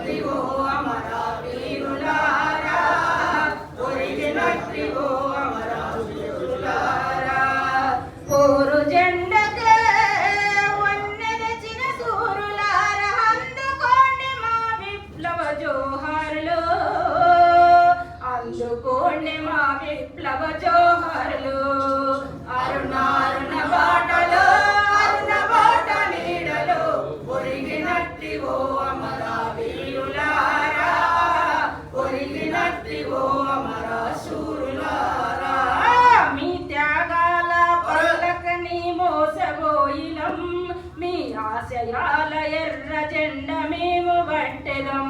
ఒరిగినట్టివో అమర వీరులారా, ఒరిగినట్టివో అమర వీరులారా. పోరు జెండకే వన్నెరచిన సూరులారా, అందుకోండి మా విప్లవ జోహార్లు, అందుకోండి మా విప్లవ జోహార్లు. అరుణారుణ బాటలో అరుణ బాట నీడలో ఒరిగినట్టివో అమర వీరులారా, ఒరిగినట్టివో అమర శూరులారా. మీ త్యాగాల పల్లకని మోసబోయినం, మీ ఆశయాల ఎర్ర జెండ మేము పట్టెదం.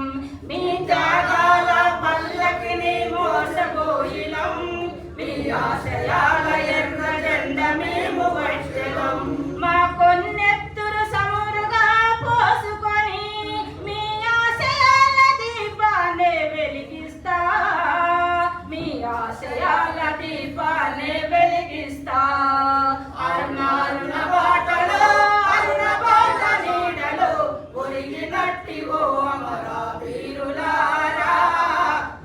మీ త్యాగాల పల్లకిని మోసబోయినం, మీ ఆశయాల ఎర్ర జెండ మేము పట్టెదం. మా కొన్నెత్తురు సమురుగా పోసుకొని మీ ఆశయాల దీపాన్ని వెలిగిస్తా, మీ ఆశయాల దీపాన్ని వెలిగిస్తా. అరుణారుణ బాటలో అరుణ బాట నీడలో ఒరిగినట్టివో అమర వీరులారా,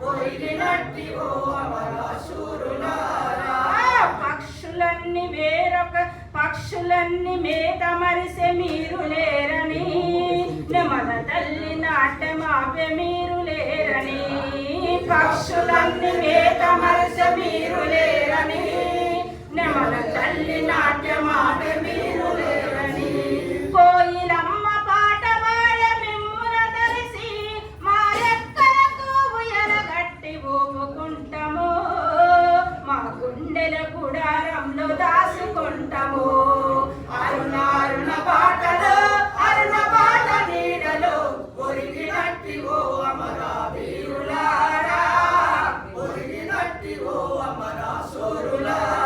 ఒరిగినట్టివో అమర శూరులారా. పక్షులన్నీ వేరొక పక్షులన్నీ మేత మరిసె మీరు లేరని, మన తల్లి నాట్యమాపే మీరు లేరని. పక్షులన్నీ మేత మరిసె మీరు లేరని, మన తల్లి నాట్యమాపే మీరు లేరని. కోయిలమ్మ పాట పాడ మిమ్మున తరిసి మా రెక్కలకు ఉయలగట్టి ఊపుకుంటాము, మా గుండెల గుడారంలో దాసుకుంటాము. అరుణారుణ బాటలో అరుణ బాట నీడలో ఒరిగినట్టివో అమర వీరులారా, ఒరిగినట్టివో అమర శూరులారా.